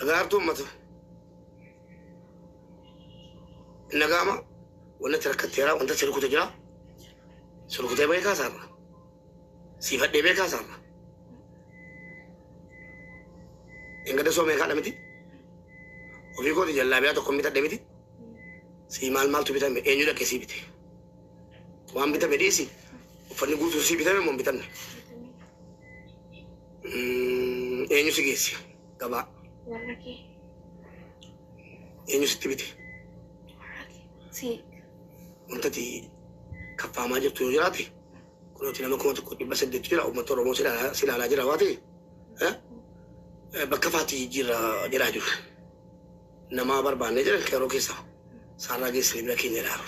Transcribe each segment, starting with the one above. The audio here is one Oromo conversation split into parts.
أقارتو متو النجامة ولا تركت ترى وأنت تركوا تجرا سلوك تبي كاسر sifat DB kasar. Enggak ada suami kan namiti. Ofi ko di jalan biasa komita demiti. Si mal tu bita me enyu da kesi biti. Wan bita bedisi. Ufani gutu si bita me mon bita me. Enyu si kesi. Gaba. Enyu si biti. Si. Untuk di kapal maju tu jelati. Kalau tidak mau tu di bahasa Indonesia, umat orang mau sila aja rawati, bakafati jira juga. Nama berbanding je kalau kisah, salah lagi selibra kini dah.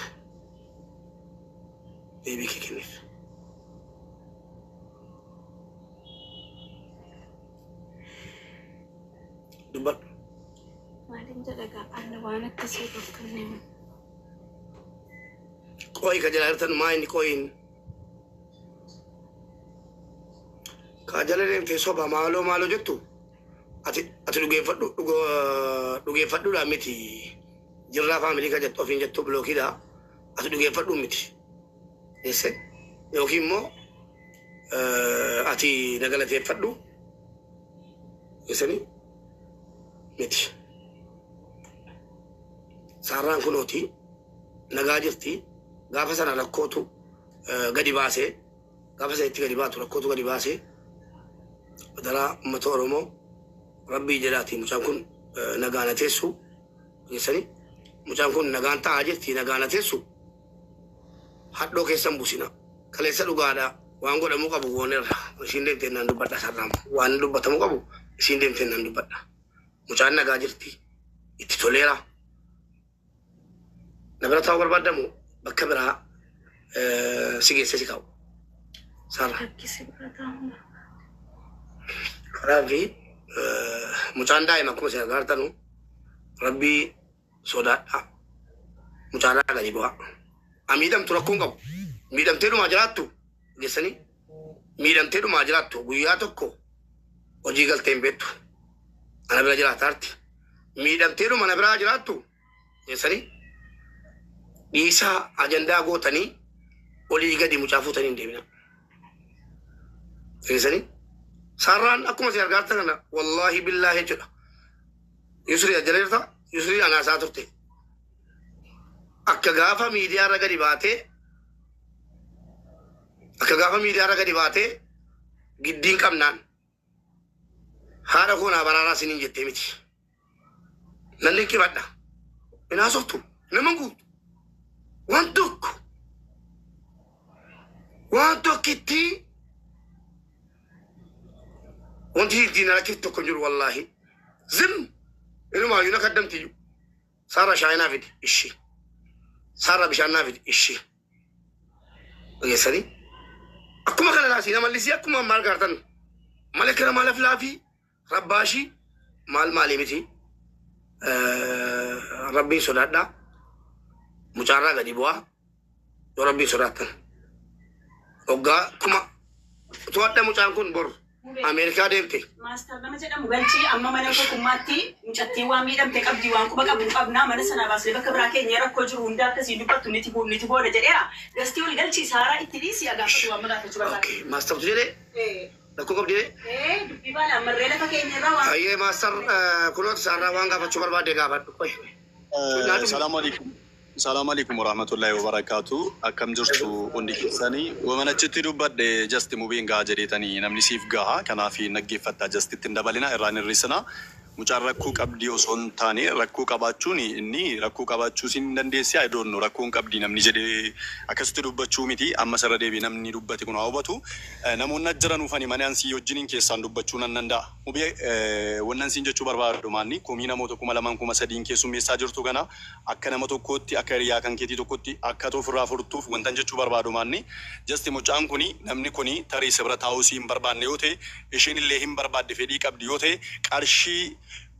Baby kini. Dubat. Malam jaga anda mana kesibuk kene. Koi kajalan tan main koin. Kajalan yang tesoba malu jatuh. Ati duge faddu da miti. Jirra family ka jatto fin jatto bloki da. Ati duge faddu miti. Ese. Yokimo ati nagala te faddu. Ese ni miti. Sarang kunoti nagajirti gafa sana rakkotu gadi base. Gafa sa itti gadi batu rakkotu gadi base. Dara matoromo Rabbi jelati mucam kun nagana tesu yesani mucam kun naganta ajeti nagana tesu haddo ke sambusina kale sadu gada wango da muka bugoner sinde tenan du badda salam wan du batamu kabu sinde tenan du badda mucam nagajirti itti tolera nagara tawar baddamu bakabra sige sikaw sara Rabbi mucaan daa'ima akkuma isin agartanu Rabbi sodaadha mucaan gadi bu'a miidhamtu rakkoon qabu miidhamtee dhumaa jiraattu geessanii miidhamtee dhumaa jiraattu guyyaa tokko hojii galteen beektu ana bira jiraataarti miidhamtee dhuma ana biraa jiraattu geessanii dhiisaa ajandaa gootanii olii gadi mucaa fuutanii hin deemina geessanii Saran aku masih harga tengah, wallahi billahi juga. Yusri aja lirta, Yusri anak satu te. Akka gafa media raga di bate, gidding kamnan. Hara ko na barara sinin jette miti. Nanti kibadda. Ina sotu, namangu. Wantuk kiti. Wanti dina rakit konjur wallahi zim inu ma yuna kaddam tiju sara shayna vid ishi sara bishana vid ishi ogesani akuma kala nasi na malisi akuma mal gartan malekra malaf lafi rabbashi mal malimiti rabbi sodada mucara gadi boa rabbi sodatan oga kuma tuwadda mucan kun bor Amerika demte. Master nama cakap muganci, amma mana ko kumati, muncati wami dam tekab diwan ko baka bukab na mana sana basle baka berake nyera ko juru unda kasi dupat tu niti bo ada jadi ya. Gasti ul galci sara itilisi agak tu amma dah coba. Okay, master tu jadi. Nak kau jadi? Dupi bala merela pakai nyera wang. Aye master kulot sara wang apa coba bade gabat. Assalamualaikum. Assalamualaikum warahmatullahi wabarakatuh. Akkam jirtu hundi keessanii wamanachitti dubbadhe just mubiin gahaa jedheetanii namni siif gahaa kanaaf naggeeffattaa justitti hin dabalina irraan hir'isina. Mucaan rakkoo qabdii osoo hin taane rakkoo qabaachuun inni rakkoo qabaachuu sin dandeessi I don't know rakkoon qabdii namni jedhee akkasitti dubbachuu miti amma sarara deebii namni dubbate kun haa hubatu namoonni ajjiran ufanii mana ansii wajjiniin keessaan dubbachuu nan danda'a. Mubee wannan siin jechuu barbaadu maanni komii namoota 2,300 keessummeessaa jirtu kana akka nama tokkootti akka hiriyaa kan keetii tokkotti akka ofirraa furtuuf wantan jechuu barbaadu maanni just mucaan kuni namni kuni tarii sibira taa'uu si hin barbaanne yoo ta'e isheen illee hin barbaadde fedhii qabdi yoo ta'e qarshii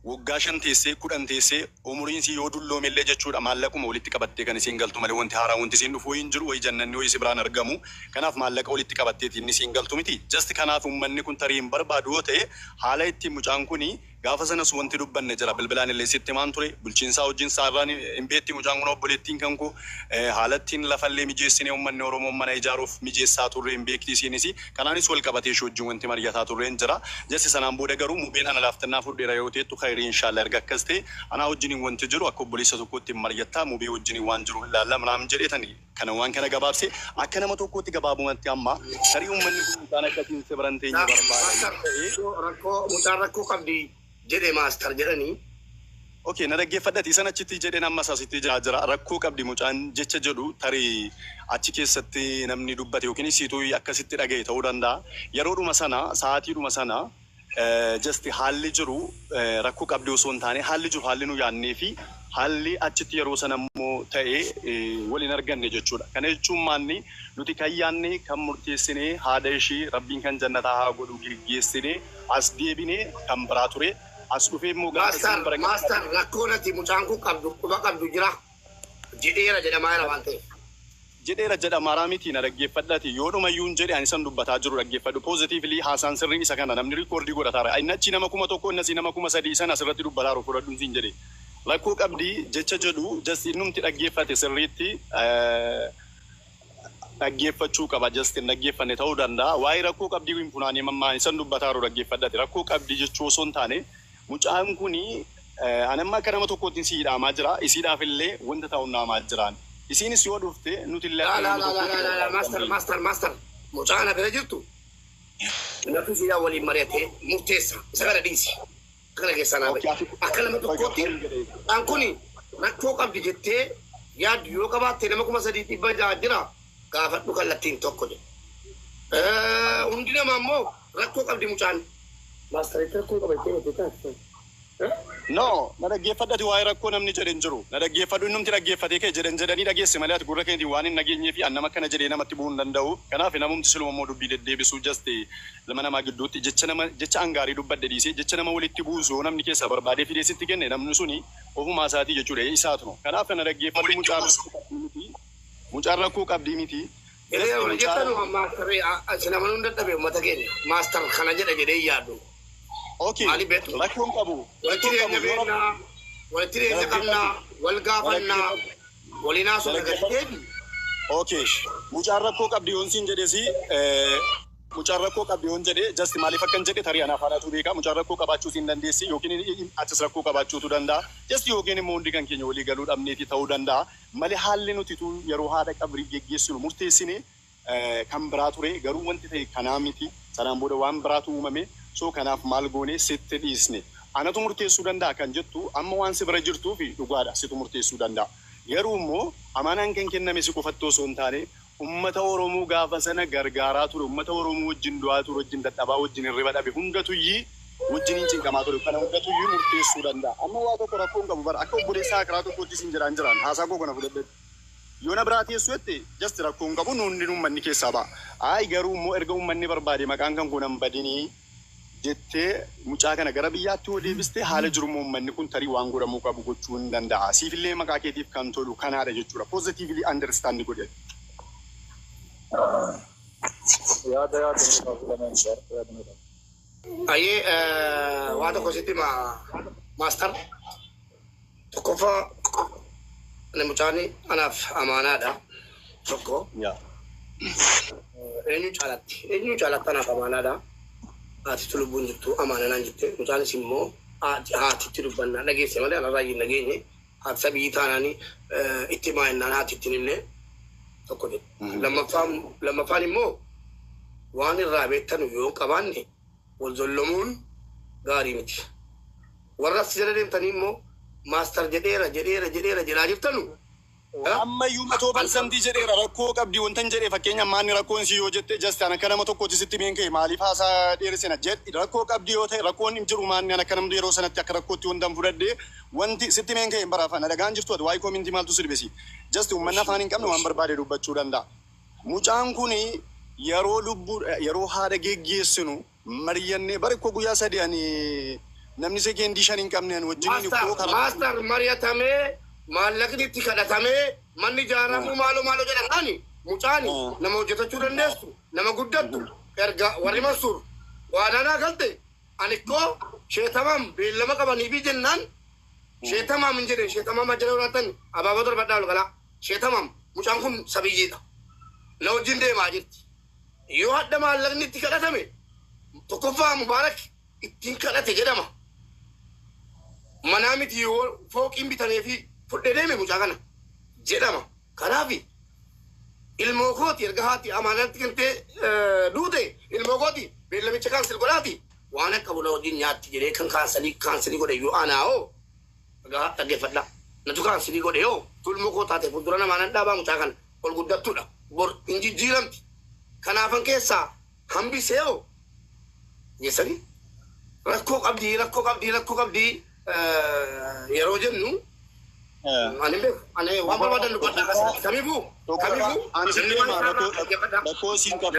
waggaashan teessee kudhan teessee umuriin si yoo dulloome illee jechuudha maallaquma walitti qabattee kan isiin galtu malee wanti haaraa wanti isiin dhufu hin jiru wayi jannanni wayi sibiraan argamu kanaaf maallaqa walitti qabatteetiin isiin galtu miti just kanaaf ummanni kun tarii hin barbaadu yoo ta'e haala itti mucaan kuni Gaafa sanas wanti dubbanne jira bilbilaan illee sitti maan ture bulchiinsaa wajjin saarraan hin beetti mucaan kun obboleettiin kan koo haalattiin lafallee mijeessinee uummanni Oromoo mana ijaaruuf mijeessaa turre hin beekti isiinis kanaanis wal qabatee wajjin wanti mari'ataa turre hin jira. Jesse sanaan booda garuu mubeen ana laaftannaa fudheera yoo ta'ettu khayrii inshaallah erga akkas ta'e anaa wajjin wanti jiru akka obboleessa tokkotti mari'attaa mubee wajjin waan jiru ilaalla ምናምን jedheetani kana waan kana gabaabse akka nama tokkotti gabaabumatti amma tarii uummanni kun mucaan akkasiin sibran teenye rakkoo mucaan rakkoo qabdi jedhe maastar jedhanii. Okay, na dhaggeeffadhati isan achitti jedheen amma asitti jira rakkoo qabdi mucaan jecha jedhu tarii achi keessatti namni dubbate yookiin siituu akkasitti dhagaye ta'uu danda'a. Yeroodhuma sana sa'aatiidhuma sana just haalli jiru rakkoo qabdi osoo hin taane haalli jiru haalli nu yaannee fi haalli achitti yeroo sana immoo ta'ee waliin arganne jechuudha. Kana jechuun maanni nuti kan yaanne kan murteessinee haadha ishii rabbiin kan jannataa haa godhu geggeessinee as deebinee kan biraa ture. As dhufee immoo maastar rakkoo natti mucaan kun qabdu quba qabdu jira jedheera jedhamaa jira waan ta'eef. Jedheera jedhamaa miti na dhaggeeffadhati yoodhumayyuu hin jedhe ani san dubbataa jiru dhaggeeffadhu positively haasaan sirriin isa kana namni riikoordii godhataara inni achi nama 1,000 innasi nama 3,000 san asirratti dubbataa fudhadhuun siin jedhe rakkoo qabdii jecha jedhu just innumti dhaggeeffate sirriitti dhaggeeffachuu qaba just hin dhaggeeffanne ta'uu danda'a waa'ee rakkoo qabdii hin funaanee mammaan isan dubbataa jiru dhaggeeffadhati rakkoo qabdii jechuu osoo hin taane mucaan kuni anamma akka nama tokkotti siidhaamaa jira isiidhaaf illee wanta ta'u naamaa jiraan isiinis yoo dhufte nuti illee maastar mucaan bira jirtu natu siidhaa waliin mari'atee murteessa isa kana dhiisi kana keessaa naa akka nama tokkotti mucaan kuni rakkoo qabdi jettee yaaddu yoo qabaatte nama 3,600 jira gaafadhu kallattiin tokko jedhe hundi nama ammoo rakkoo qabdi mucaan master rakkoo qabatee no na dhaggeeffadhati waa'ee rakkoo namni jedhen jiru na dhaggeeffadhu innumti dhaggeeffatee kee jedhanii dhageesse malee ati gurra keetiin waan hin nageenyee fi annama kana jedhee namatti bu'uu hin danda'u kanaaf namumti siluma immoo dubbii deddeebisuu just lama namaa gidduutti jecha angaarii dubbadde dhiisee jecha nama walitti buusuu namni keessa barbaadee fidee sitti kenne namni suni ofumaa isaatii jechuudha isaatu no kanaaf kana dhaggeeffadhu mucaan rakkoo qabdii miti. Sinama nun dadhabe uummata keenya maastar kana jedhee yaadu. Okay. Rakkoon qabu. Walitti dhiyeenya qabnaa, wal gaafannaa, waliinaa sun agarteefi. Okay. Mucaan rakkoo qabdi yoon siin jedhesi mucaan rakkoo qabdi yoon jedhe just maaliif akkan jedhe tarii anaaf haadhatu beeka mucaan rakkoo qabaachuu siin dandeessi yookiin achis rakkoo qabaachuutu danda'a just yookiin immoo hundi kan keenya walii galuu dhabneeti ta'uu danda'a malee haalli nuti yeroo haadha qabrii geggeessinu murteessine kan biraa ture garuu wanti ta'e kanaa miti sanaan booda waan biraatu uumame so kanaaf maal goone sitti dhiisne anatu murteessuu danda'a kan jettu amma waan si bira jirtuu fi dhugaadha situ murteessuu danda'a garuu immoo amanaan kan kenname si qofattoo osoo hin taane ummata Oromoo gaafa sana gargaaraa ture ummata Oromoo wajjin du'aa ture wajjin dadhabaa wajjin hirriba dhabe hundatuyyi wajjin hin cinqamaa ture kana hundatuyyi murteessuu danda'a amma waa tokko rakkoon qabu bara akka obboleessaa karaa tokkotti siin jiraan haasaa koo kana fudhadhe yoo na biraa teessu jette just rakkoon qabu nundi uummanni keessaa ba'a ay garuu immoo erga uummanni barbaade maqaan kan kun hin badinii jettee mucaa kana gara biyyaatti yoo deebiste haala jiru uummanni kun tarii waan godhamuu qabu gochuu hin danda'a siifillee maqaa keetiif kan tolu kanaadha jechuudha positively understand godhe. Aye, waa tokko sitti maastar tokkoffaa mucaan anaaf amaanaadha tokko eenyu caalatti anaaf amaanaadha haatitti lubbuun jirtu amaananaan jirte mucaanis immoo haatitti dubbannaa dhageesse malee anarraa hin dhageenye haatisa biyyi taanaanii itti maa'ennaan haatitti himne tokko jedhu lammaffaan immoo waan irraa beektanu yoo qabaanne wal zollomuun gaarii miti warra as jala deemtanii immoo maastar jedheera jedhaa jirtanu ammayyuu 100% jedheera rakkoo qabdi wantan jedhee fakkeenya maanni rakkoon si yoo jette just ana akka nama tokkotti sitti meen ka'e maaliif haasaa dheeresina jedhi rakkoo qabdi yoo ta'e rakkoon hin jiru maanni ana akka namni yeroo sanatti akka rakkootti wantan fudhadhee wanti sitti meen ka'e barafa na dhagaan jirtu waa'ee koomintii maaltu sirbisi just uummanni afaan hin qabne waan barbaade dubbachuu danda'a mucaan kuni yeroo haadha geggeessinu mari'annee bari koo guyyaa sadii ani namni sekeendii 5 hin qabneen wajjin maastar mari'atamee maallaqni itti kadhatamee manni ijaaramu maaloo jedhan mucaani nama hojjetachuu dandeessu nama guddattu erga warri masuur waananaa galte أنيكو شيء تمام بيلما كباني بيجنن شيء تمام من جري شيء تمام ما جرو راتن أبا بدر بدال غلا شيء تمام مش أنكم سبيجيدا لو جندي ما جرت يوهد ما لغني تكلا تمي تكفى مبارك تنكلا تجدما منامي تيو فوق إم بتاني في فدري مش أغنى جدما كرافي الموقوتي الجهاتي أمانات كنت دودي الموقوتي بيلما تكان سلقلاتي وانا كبولو دين يات جري كان سلي كده يو أنا أو agak tadi fatla natukan sini kau deo tul muko tate pudurana mana daba mutakan kol gudda tuda bor inji jilam kana kesa hambi seo yesari rakko abdi yerojen nu ane wamba wadan lu kota kami bu Anjing ni mana? Dako singkat.